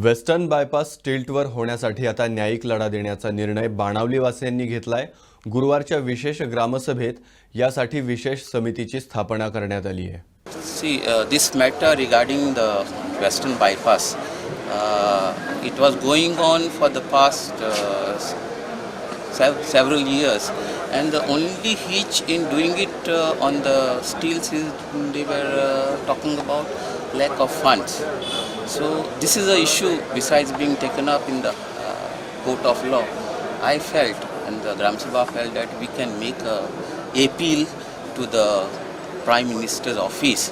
Western bypass टिल्टवर होण्यासाठी आता न्यायिक लढा देण्याचा निर्णय बाणावलीवासियांनी घेतलाय। गुरुवारच्या विशेष ग्रामसभेत यासाठी विशेष समितीची स्थापना करण्यात आली आहे। See, this matter regarding the Western bypass, it was going on for the past several years, and the only hitch in doing it on the steels is they were talking about lack of funds. So this is an issue besides being taken up in the court of law. I felt, and the Gram Sabha felt, that we can make a appeal to the Prime Minister's office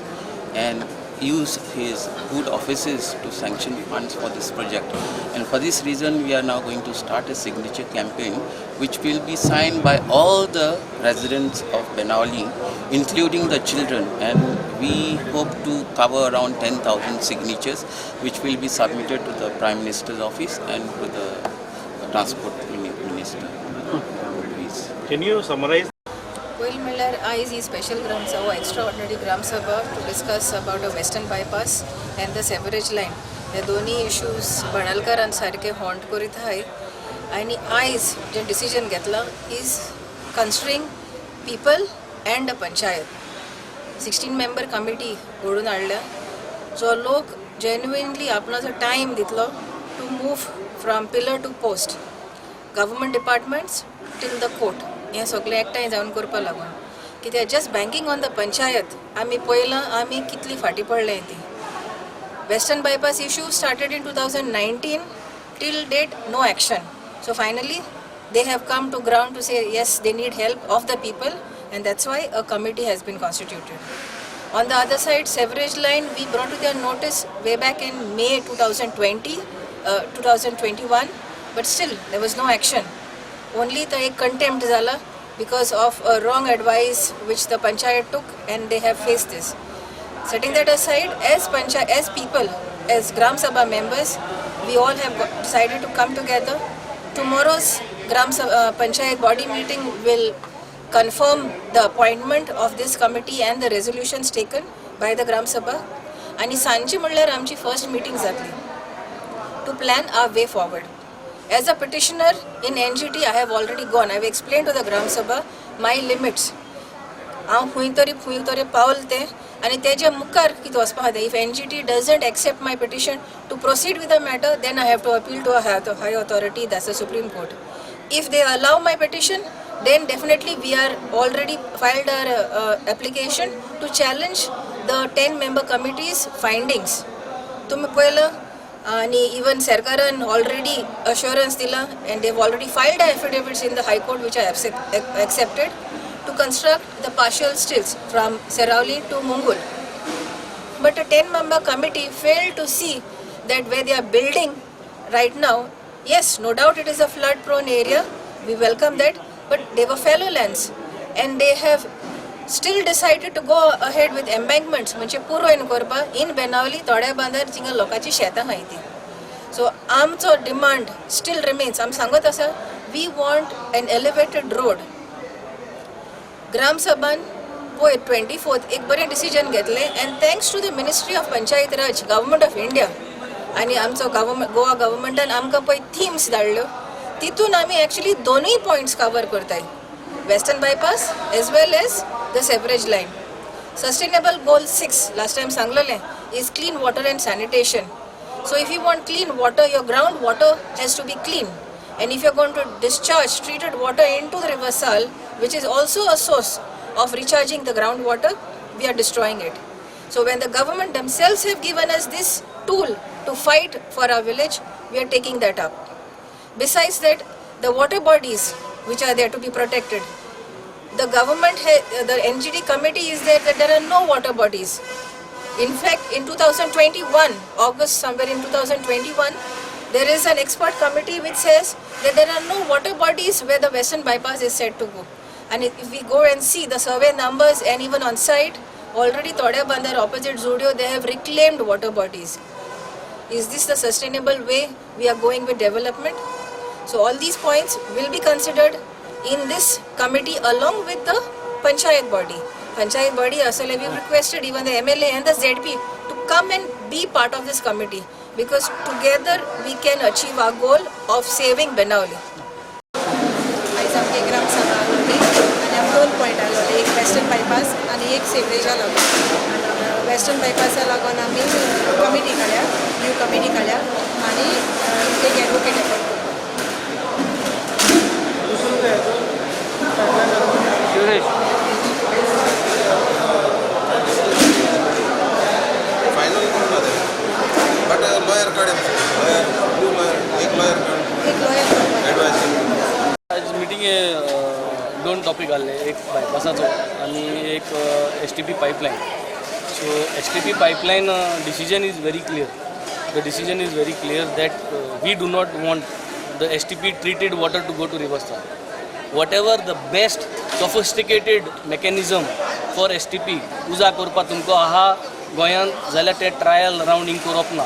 and use his good offices to sanction funds for this project. And for this reason, we are now going to start a signature campaign which will be signed by all the residents of Benawali, including the children. And we hope to cover around 10,000 signatures which will be submitted to the Prime Minister's office and to the Transport Minister. Can you summarize? Well, Miller, is special Gram Sabha, extraordinary Gram Sabha to discuss about a western bypass and the sewerage line. The दोन्ही issues बनलकरांसारखे haunt करीत आहे आणि आज जे decision घेतला is considering people and a panchayat. 16-member committee घडून आणल्या जो लोक genuinely आपणाचा time दितलो to move from pillar to post. Government departments till the court. हे सगळे एकठांय जावन करपा लागून कित्याक just banking on the panchayat आमी पळयलां आमी कितली फाटी पडलें ती western bypass issue started in 2019 till date no action so finally they have come to ground to say yes they need help of the people and that's why a committee has been constituted. On the other side, sewerage line we brought to their notice way back in May 2021 but still there was no action. Only the contempt zala because of a wrong advice which the panchayat took and they have faced this. Setting that aside, as people, as Gram Sabha members, we all have decided to come together. Tomorrow's Gram Sabha, Panchayat body meeting will confirm the appointment of this committee and the resolutions taken by the Gram Sabha. आणि सांची म्हणल्यार आमची first meeting जातली to plan our way forward. As a petitioner in NGT, I have already gone. I have explained to the Gram Sabha my limits. हांव खूंय तरी पावलते आनी तेजे मुखार कितें वचपा खातीर if NGT doesn't accept my petition to proceed with the matter, then I have to appeal to a high authority, that's the Supreme Court. If they allow my petition, then definitely we are already filed our application to challenge the 10-member committee's findings. तुम्ही पळयलं आणि even सरकारान already assurance दिला and they've already filed affidavits in the High Court which I have accepted to construct the partial stills from Serauli to Mungul. But a 10-member committee failed to see that where they are building right now, yes, no doubt it is a flood prone area, we welcome that, but they were fallow lands and they have still decided to go ahead with embankments म्हणजे पूर्व करपा in Benawali थोड्या बांदार जिंगा लोकांची शेतां आहाय ती सो आमचो डिमांड स्टील रिमेन्स आमी सांगत आसा we want an elevated road ग्राम सभान पळय 24th एक बरें डिसिजन घेतलें and thanks to the ministry of panchayat Raj government of India आनी आमचो गोवा गव्हर्मेंटान आमकां पळय थीम्स धाडल्यो तितून आमी एक्चुअली दोनूय पॉयंट्स कवर करताय Western bypass as well as the sewerage line. Sustainable goal 6 last time sanglole is clean water and sanitation. So if you want clean water, your groundwater has to be clean. And if you're going to discharge treated water into the river Sal, which is also a source of recharging the groundwater, we are destroying it. So when the government themselves have given us this tool to fight for our village, we are taking that up. Besides that, the water bodies which are there to be protected. The government, the NGT committee is there that there are no water bodies. In fact, in 2021, August somewhere in 2021, there is an expert committee which says that there are no water bodies where the western bypass is said to go. And if we go and see the survey numbers and even on site, already Thodya Bandar opposite Zudio, they have reclaimed water bodies. Is this the sustainable way we are going with development? So all these points will be considered in this committee along with the panchayat body. Panchayat body, we have requested even the MLA and the ZP to come and be part of this committee. because together we can achieve our goal of saving Banauli. आयज आमगे ग्राम सभा आसली आनी आमी 2 point आसले, एक western bypass आनी एक सेवरेजा लागून. वेस्टर्न बायपासा लागून आमी कमिटी काडल्या, न्यू कमिटी काडल्या आनी एक एडवोकेट अपॉयंट केला. बट लॉयर कडे एक लॉयर आज मिटींग दोन टॉपिक आसले, एक बायपासाचो आनी एक STP pipeline. So STP pipeline decision is very clear. The decision is very clear that we do not want the STP treated water to go to riverside. Whatever the best sophisticated mechanism for STP उजा करपा तुमको आहा गोंयान जाल्यार ते trial round हिंग करप ना.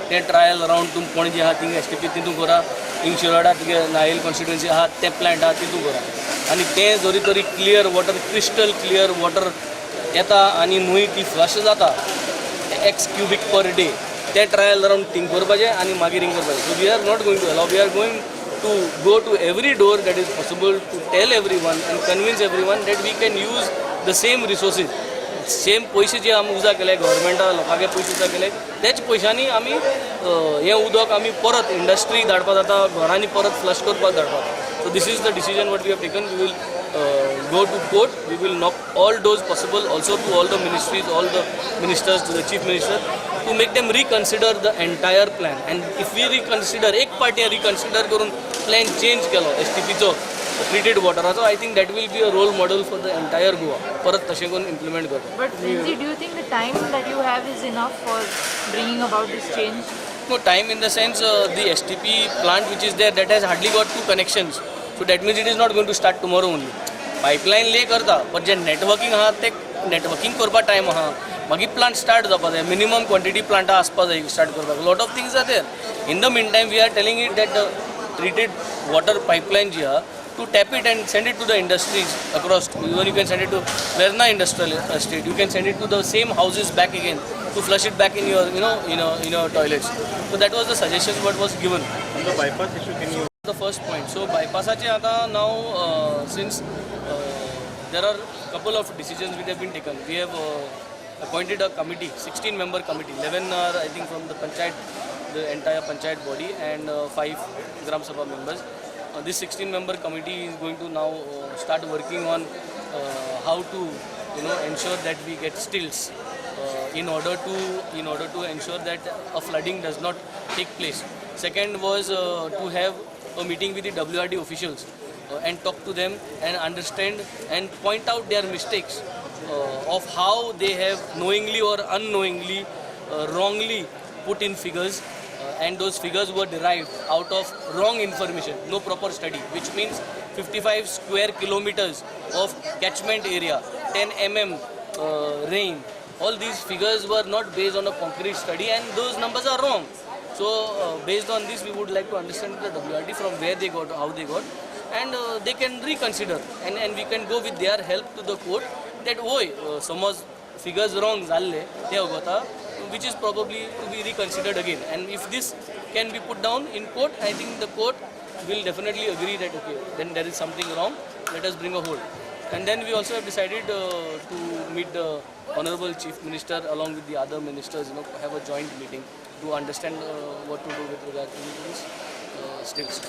ते ट्रायल रावंड तुम पणजे आहा थिंग STP तितू करा, हिंग शिरोडा तुगे नायल कॉन्स्टिट्युएन्सी आहा ते प्लांट आहा तितू करा. आनी तें जरी तरी clear water, crystal clear water येता आनी न्हंय ती फ्लश जाता X cubic per day, ते ट्रायल रावंड थिंग करपाचें आनी मागीर हिंग करपाचें. So we are not going to allow, we are going to go to every door that is possible to tell everyone and convince everyone that we can use the same resources. Same पैसे जे आमी उजा केले, गव्हर्मेंटा लोकांगे पयशे उजा केले, तेच पयशांनी आमी हें उदक आमी परत इंडस्ट्री धाडपा जाता, घरांनी परत फ्लश करपाक धाडपा. So this is the decision what we have taken. We will go to court, we will knock all doors possible, also to all the ministries, all the ministers, to the chief minister, to make them reconsider the entire plan. And if we reconsider, एक party reconsider करून plan change केलो STPचो treated wateraचो, I think that will be a role model for the entire Goa. परत तशें करून implement करता. But Prinzi, do you think the time that you have is enough for bringing about this change? No, time in the sense the STP plant which is there, that has hardly got 2 connections. So that means it is not going to start tomorrow only. Pipeline lay करता, but J networking आहा ते networking करपा time आहा, मागीर plant start जावपा जाय, minimum quantity plant आसपा जाय start करपाक. Lot of things are there. In the meantime, we are telling it that the treated water pipeline जी आहा, to tap it and send it to the industries across. Even you can send it to Verna industrial estate. You can send it to the same houses back again to flush it back in your, in your toilets. So that was the suggestion what was given. On the bypass issue, can you? The first point. So bypassache आता now since there are couple of decisions which have been taken. We have appointed a committee, 16-member committee. 11 are I think from the panchayat, the entire panchayat body, and 5 gram sabha members. This 16-member committee is going to now start working on how to ensure that we get stills in order to ensure that a flooding does not take place. Second was to have a meeting with the WRD officials and talk to them and understand and point out their mistakes of how they have knowingly or unknowingly wrongly put in figures. And those figures were derived out of wrong information, no proper study, which means 55 square kilometers of catchment area, 10 mm rain. All these figures were not based on a concrete study, and those numbers are wrong. So based on this, we would like to understand the WRD from where they got, how they got, and they can reconsider, and we can go with their help to the court that समज figures wrong zalle te hogota, which is probably to be reconsidered again. And if this can be put down in court, I think the court will definitely agree that okay, then there is something wrong, let us bring a hold. And then we also have decided to meet the Honorable Chief Minister along with the other ministers, have a joint meeting to understand what to do with regard to this stills.